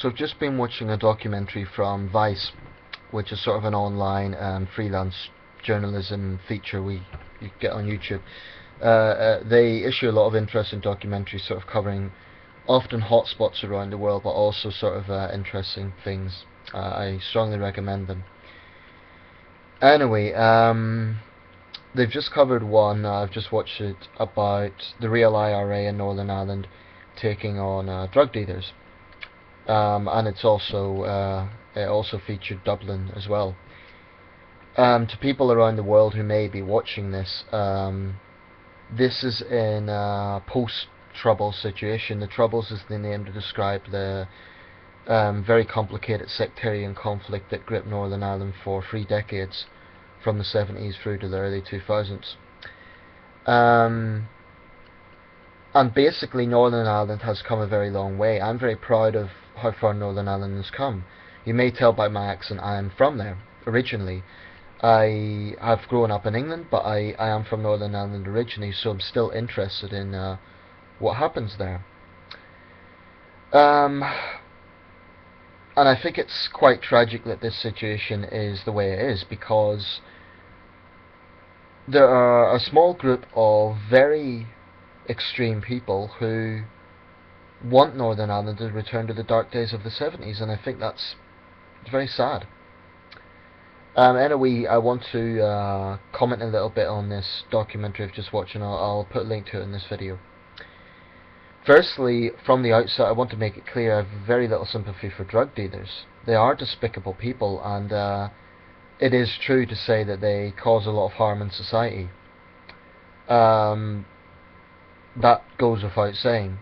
So I've just been watching a documentary from Vice, which is sort of an online freelance journalism feature you get on YouTube. They issue a lot of interesting documentaries, sort of covering often hotspots around the world, but also sort of interesting things. I strongly recommend them. Anyway, they've just covered one. I've just watched it about the Real IRA in Northern Ireland taking on drug dealers. And it also featured Dublin as well. To people around the world who may be watching this, this is in a post-Troubles situation. The Troubles is the name to describe the very complicated sectarian conflict that gripped Northern Ireland for 3 decades, from the 70s through to the early 2000s. And basically Northern Ireland has come a very long way. I'm very proud of how far Northern Ireland has come. You may tell by my accent I am from there originally. I have grown up in England, but I am from Northern Ireland originally, so I'm still interested in what happens there. And I think it's quite tragic that this situation is the way it is, because there are a small group of very extreme people who want Northern Ireland to return to the dark days of the 70s, and I think that's very sad. Anyway, I want to comment a little bit on this documentary I've just watched, and I'll put a link to it in this video. Firstly, from the outset, I want to make it clear I have very little sympathy for drug dealers. They are despicable people, and it is true to say that they cause a lot of harm in society. That goes without saying.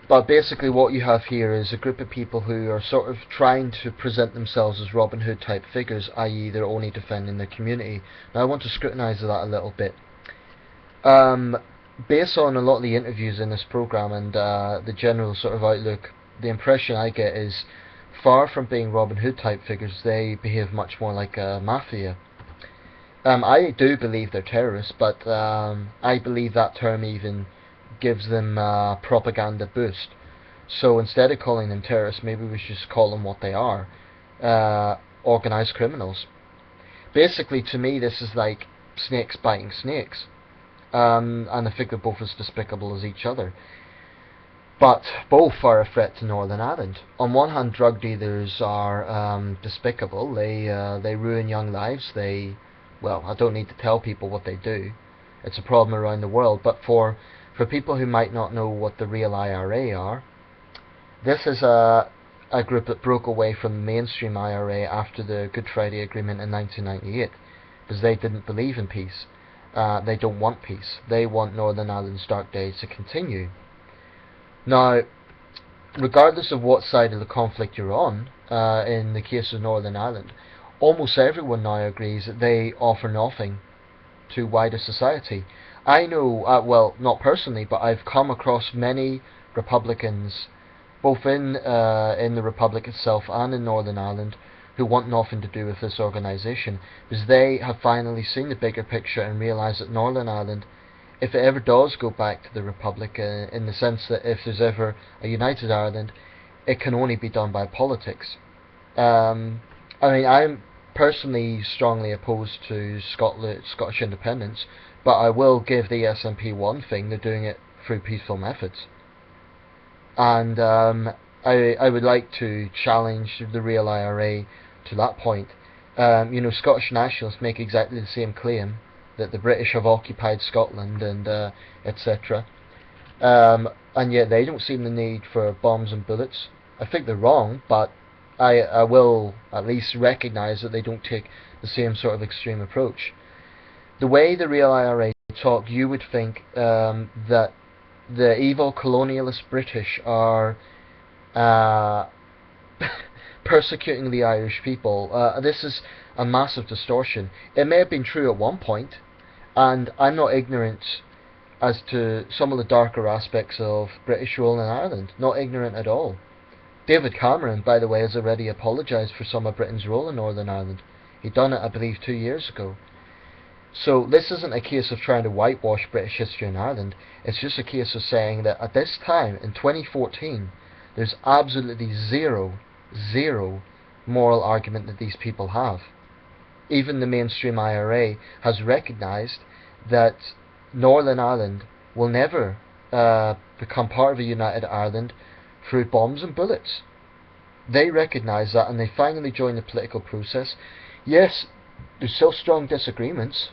But basically what you have here is a group of people who are sort of trying to present themselves as Robin Hood type figures, i.e. they're only defending their community. Now I want to scrutinise that a little bit. Based on a lot of the interviews in this programme and the general sort of outlook, the impression I get is, far from being Robin Hood type figures, they behave much more like a mafia. I do believe they're terrorists, but I believe that term even gives them a propaganda boost. So instead of calling them terrorists, maybe we should just call them what they are, organised criminals. Basically, to me, this is like snakes biting snakes, and I think they're both as despicable as each other. But both are a threat to Northern Ireland. On one hand, drug dealers are despicable. They ruin young lives. Well, I don't need to tell people what they do. It's a problem around the world. But for people who might not know what the Real IRA are, this is a group that broke away from the mainstream IRA after the Good Friday Agreement in 1998, because they didn't believe in peace. They don't want peace. They want Northern Ireland's dark days to continue. Now, regardless of what side of the conflict you're on, in the case of Northern Ireland, almost everyone now agrees that they offer nothing to wider society. I know, well, not personally, but I've come across many Republicans, both in the Republic itself and in Northern Ireland, who want nothing to do with this organisation, because they have finally seen the bigger picture and realised that Northern Ireland, if it ever does go back to the Republic, in the sense that if there's ever a united Ireland, it can only be done by politics. I mean, I'm personally strongly opposed to Scottish independence, but I will give the SNP one thing: they're doing it through peaceful methods. And I would like to challenge the Real IRA to that point. You know, Scottish nationalists make exactly the same claim, that the British have occupied Scotland and etc. And yet they don't see the need for bombs and bullets. I think they're wrong, but I will at least recognise that they don't take the same sort of extreme approach. The way the Real IRA talk, you would think that the evil colonialist British are persecuting the Irish people. This is a massive distortion. It may have been true at one point, and I'm not ignorant as to some of the darker aspects of British rule in Ireland. Not ignorant at all. David Cameron, by the way, has already apologised for some of Britain's role in Northern Ireland. He'd done it, I believe, 2 years ago. So this isn't a case of trying to whitewash British history in Ireland. It's just a case of saying that at this time, in 2014, There's absolutely zero moral argument that these people have. Even the mainstream IRA has recognised that Northern Ireland will never become part of a united Ireland through bombs and bullets. They recognise that, and they finally join the political process. Yes, there's still strong disagreements,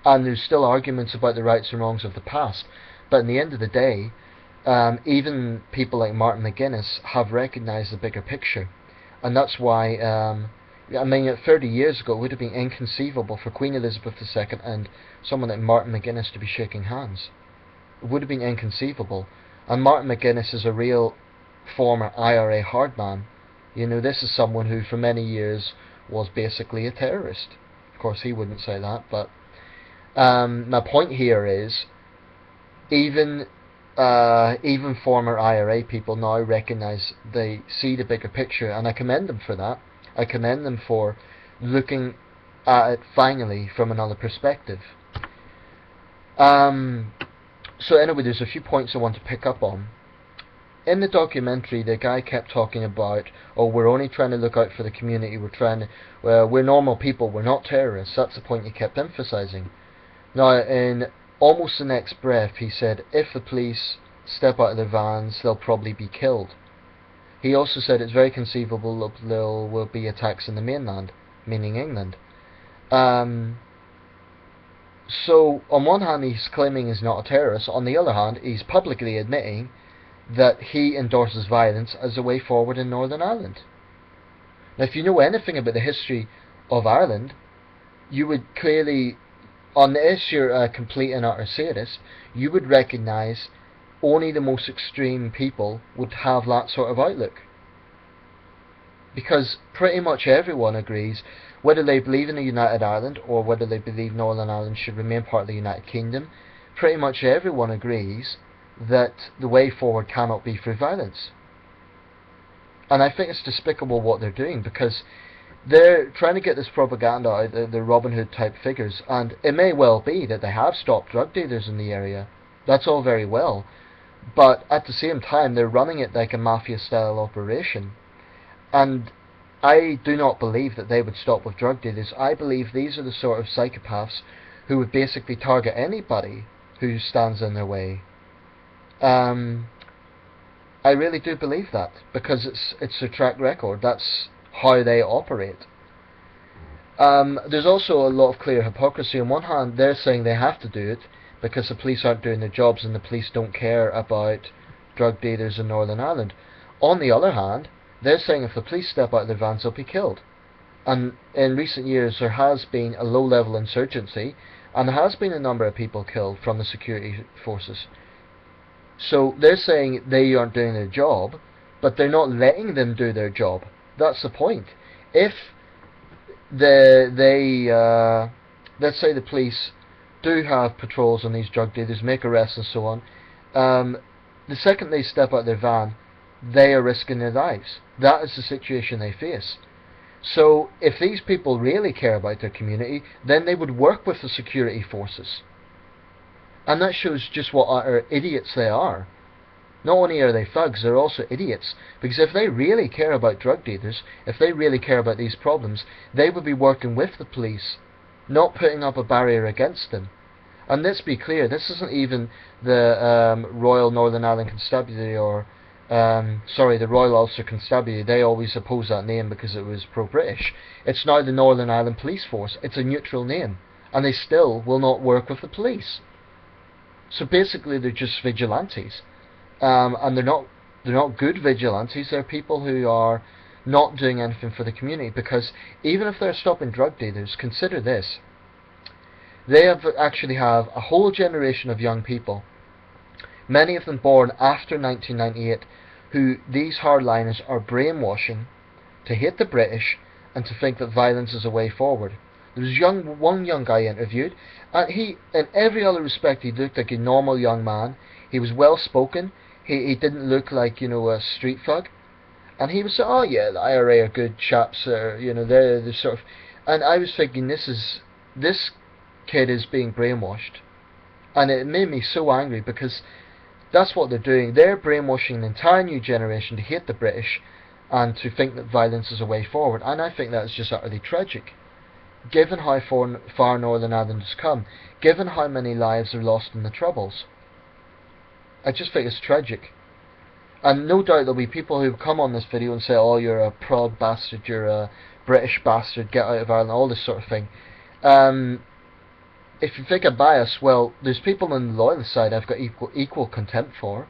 and there's still arguments about the rights and wrongs of the past, but in the end of the day, even people like Martin McGuinness have recognised the bigger picture. And that's why, 30 years ago it would have been inconceivable for Queen Elizabeth II and someone like Martin McGuinness to be shaking hands. It would have been inconceivable. And Martin McGuinness is a real former IRA hardman. This is someone who for many years was basically a terrorist. Of course he wouldn't say that, but my point here is even former IRA people now recognise, they see the bigger picture, and I commend them for that. I commend them for looking at it finally from another perspective. So anyway, there's a few points I want to pick up on. In the documentary, the guy kept talking about, we're only trying to look out for the community, we're normal people, we're not terrorists. That's the point he kept emphasising. Now, in almost the next breath, he said, if the police step out of their vans, they'll probably be killed. He also said it's very conceivable that there will be attacks in the mainland, meaning England. So, on one hand, he's claiming he's not a terrorist. On the other hand, he's publicly admitting that he endorses violence as a way forward in Northern Ireland. Now, if you know anything about the history of Ireland, you would clearly, unless you're a complete and utter sadist, you would recognise only the most extreme people would have that sort of outlook. Because pretty much everyone agrees, whether they believe in a united Ireland or whether they believe Northern Ireland should remain part of the United Kingdom, pretty much everyone agrees that the way forward cannot be through violence. And I think it's despicable what they're doing, because they're trying to get this propaganda out, the Robin Hood type figures, and it may well be that they have stopped drug dealers in the area. That's all very well, but at the same time they're running it like a mafia style operation. And I do not believe that they would stop with drug dealers. I believe these are the sort of psychopaths who would basically target anybody who stands in their way. I really do believe that, because it's their track record. That's how they operate. There's also a lot of clear hypocrisy. On one hand, they're saying they have to do it because the police aren't doing their jobs and the police don't care about drug dealers in Northern Ireland. On the other hand, they're saying if the police step out of their vans, they'll be killed. And in recent years, there has been a low-level insurgency, and there has been a number of people killed from the security forces. So they're saying they aren't doing their job, but they're not letting them do their job. That's the point. If let's say the police do have patrols on these drug dealers, make arrests and so on, the second they step out of their van, they are risking their lives. That is the situation they face. So if these people really care about their community, then they would work with the security forces. And that shows just what utter idiots they are. Not only are they thugs, they're also idiots. Because if they really care about drug dealers, if they really care about these problems, they would be working with the police, not putting up a barrier against them. And let's be clear, this isn't even the Royal Northern Ireland Constabulary or the Royal Ulster Constabulary. They always oppose that name because it was pro-British. It's now the Northern Ireland Police Force. It's a neutral name. And they still will not work with the police. So basically they're just vigilantes. And they're not good vigilantes. They're people who are not doing anything for the community, because even if they're stopping drug dealers, consider this. They actually have a whole generation of young people, many of them born after 1998, who these hardliners are brainwashing to hate the British and to think that violence is a way forward. There was one young guy interviewed, and he, in every other respect, he looked like a normal young man. He was well spoken. He didn't look like, a street thug. And he was saying, oh yeah, the IRA are good chaps, they're sort of... And I was thinking, this kid is being brainwashed. And it made me so angry, because That's what they're doing. They're brainwashing an entire new generation to hate the British and to think that violence is a way forward. And I think that's just utterly tragic. Given how far Northern Ireland has come, given how many lives are lost in the Troubles, I just think it's tragic. And no doubt there'll be people who come on this video and say, oh, you're a prod bastard, you're a British bastard, get out of Ireland, all this sort of thing. If you think I'm biased, well, there's people on the Loyalist side I've got equal contempt for.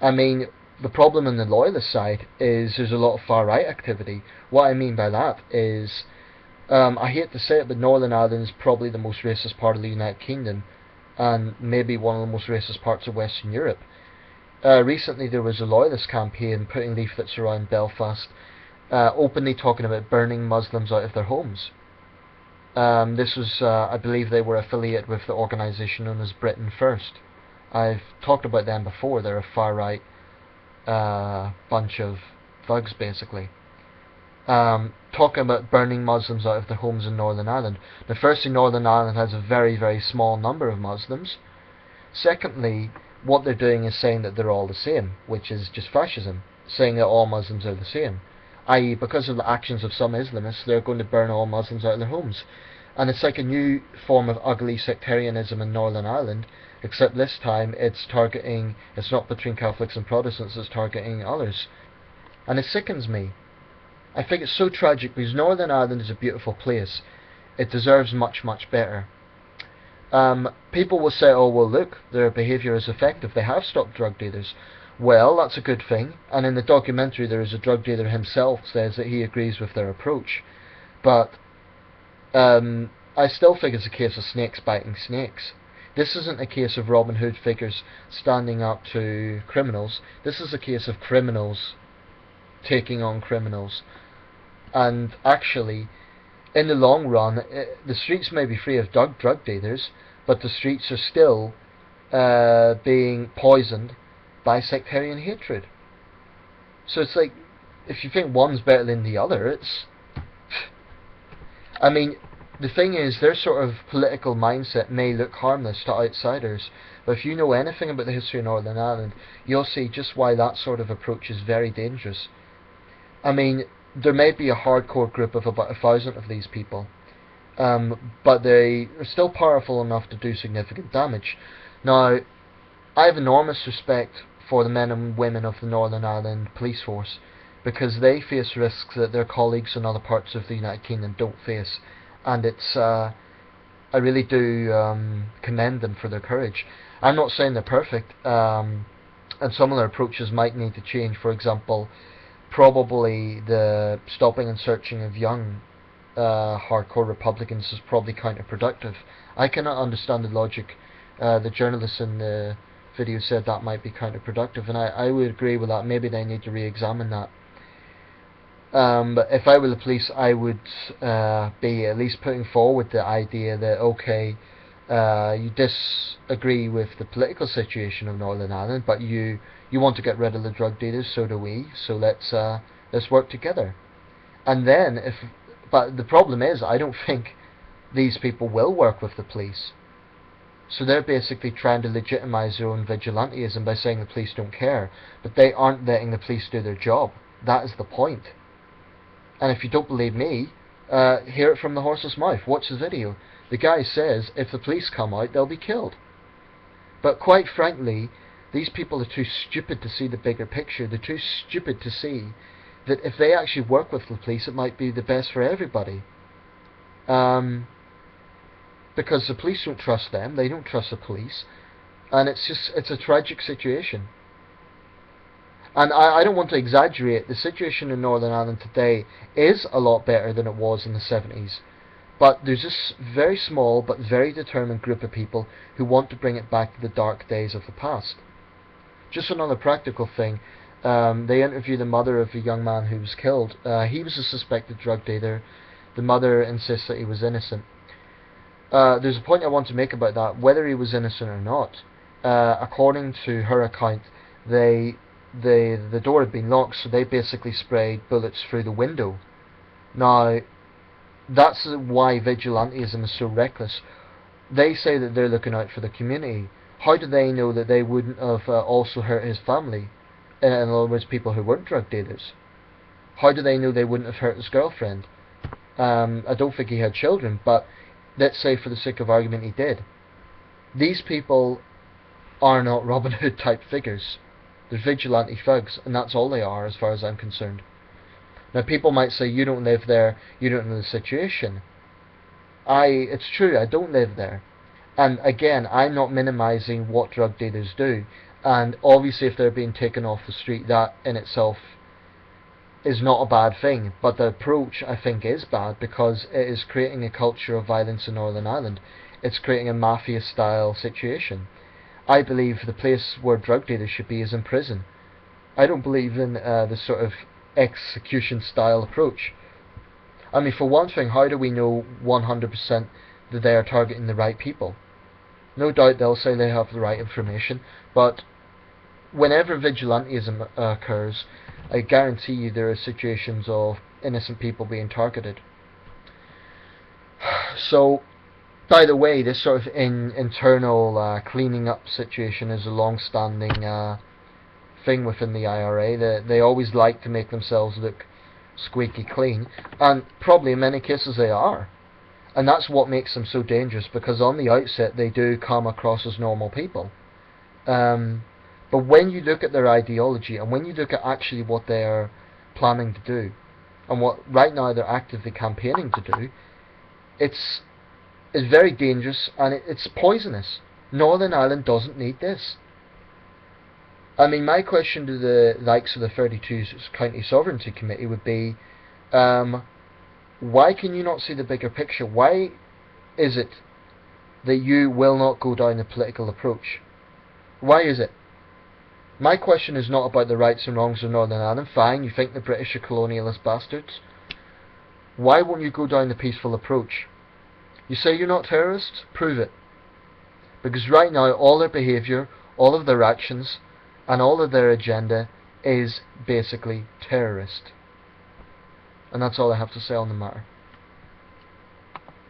I mean, the problem on the Loyalist side is there's a lot of far-right activity. What I mean by that is, I hate to say it, but Northern Ireland is probably the most racist part of the United Kingdom, and maybe one of the most racist parts of Western Europe. Recently there was a Loyalist campaign putting leaflets around Belfast, openly talking about burning Muslims out of their homes. This was, I believe they were affiliated with the organisation known as Britain First. I've talked about them before. They're a far-right bunch of thugs, basically. Talking about burning Muslims out of their homes in Northern Ireland. Now, firstly, Northern Ireland has a very, very small number of Muslims. Secondly, what they're doing is saying that they're all the same, which is just fascism, saying that all Muslims are the same. I.e., because of the actions of some Islamists, they're going to burn all Muslims out of their homes. And it's like a new form of ugly sectarianism in Northern Ireland, except this time it's not between Catholics and Protestants, it's targeting others. And it sickens me. I think it's so tragic because Northern Ireland is a beautiful place. It deserves much, much better. People will say, oh well look, their behaviour is effective, they have stopped drug dealers. Well, that's a good thing, and in the documentary there is a drug dealer himself says that he agrees with their approach. But I still think it's a case of snakes biting snakes. This isn't a case of Robin Hood figures standing up to criminals. This is a case of criminals taking on criminals. And actually, in the long run, the streets may be free of drug dealers, but the streets are still being poisoned by sectarian hatred. So it's like, if you think one's better than the other, it's... I mean, the thing is, their sort of political mindset may look harmless to outsiders, but if you know anything about the history of Northern Ireland, you'll see just why that sort of approach is very dangerous. I mean, there may be a hardcore group of about 1,000 of these people, but they are still powerful enough to do significant damage. Now, I have enormous respect for the men and women of the Northern Ireland police force, because they face risks that their colleagues in other parts of the United Kingdom don't face, and it's I really do commend them for their courage. I'm not saying they're perfect, and some of their approaches might need to change. For example, probably the stopping and searching of young hardcore Republicans is probably counterproductive. I cannot understand the logic. The journalist in the video said that might be counterproductive, and I would agree with that. Maybe they need to re-examine that. But if I were the police, I would be at least putting forward the idea that, okay, you disagree with the political situation of Northern Ireland, but you want to get rid of the drug dealers, so do we, so let's work together. And then, but the problem is, I don't think these people will work with the police. So they're basically trying to legitimise their own vigilantism by saying the police don't care, but they aren't letting the police do their job. That is the point. And if you don't believe me, hear it from the horse's mouth. Watch the video. The guy says if the police come out, they'll be killed. But quite frankly, these people are too stupid to see the bigger picture. They're too stupid to see that if they actually work with the police, it might be the best for everybody. Because the police don't trust them, they don't trust the police, and it's a tragic situation. And I don't want to exaggerate, the situation in Northern Ireland today is a lot better than it was in the 70s. But there's this very small but very determined group of people who want to bring it back to the dark days of the past. Just another practical thing, they interviewed the mother of a young man who was killed. He was a suspected drug dealer. The mother insists that he was innocent. There's a point I want to make about that, whether he was innocent or not. According to her account, the door had been locked, so they basically sprayed bullets through the window. Now, that's why vigilantism is so reckless. They say that they're looking out for the community. how do they know that they wouldn't have also hurt his family? In other words, people who weren't drug dealers. How do they know they wouldn't have hurt his girlfriend? I don't think he had children, but let's say for the sake of argument he did. These people are not Robin Hood type figures. They're vigilante thugs, and that's all they are as far as I'm concerned. Now people might say, you don't live there, you don't know the situation. It's true, I don't live there. And again, I'm not minimizing what drug dealers do. And obviously if they're being taken off the street, that in itself is not a bad thing. But the approach, I think, is bad, because it is creating a culture of violence in Northern Ireland. It's creating a mafia-style situation. I believe the place where drug dealers should be is in prison. I don't believe in this sort of execution-style approach. I mean, for one thing, how do we know 100% that they are targeting the right people? No doubt they'll say they have the right information, but whenever vigilantism occurs, I guarantee you there are situations of innocent people being targeted. So, by the way, this sort of internal cleaning up situation is a long-standing thing within the IRA. They always like to make themselves look squeaky clean, and probably in many cases they are. And that's what makes them so dangerous, because on the outset they do come across as normal people. But when you look at their ideology, and when you look at actually what they are planning to do, and what right now they're actively campaigning to do, it's very dangerous, and it's poisonous. Northern Ireland doesn't need this. I mean, my question to the likes of the 32 County Sovereignty Committee would be, why can you not see the bigger picture? Why is it that you will not go down the political approach? Why is it? My question is not about the rights and wrongs of Northern Ireland. Fine, you think the British are colonialist bastards. Why won't you go down the peaceful approach? You say you're not terrorists? Prove it. Because right now all their behaviour, all of their actions, and all of their agenda is basically terrorist. And that's all I have to say on the matter.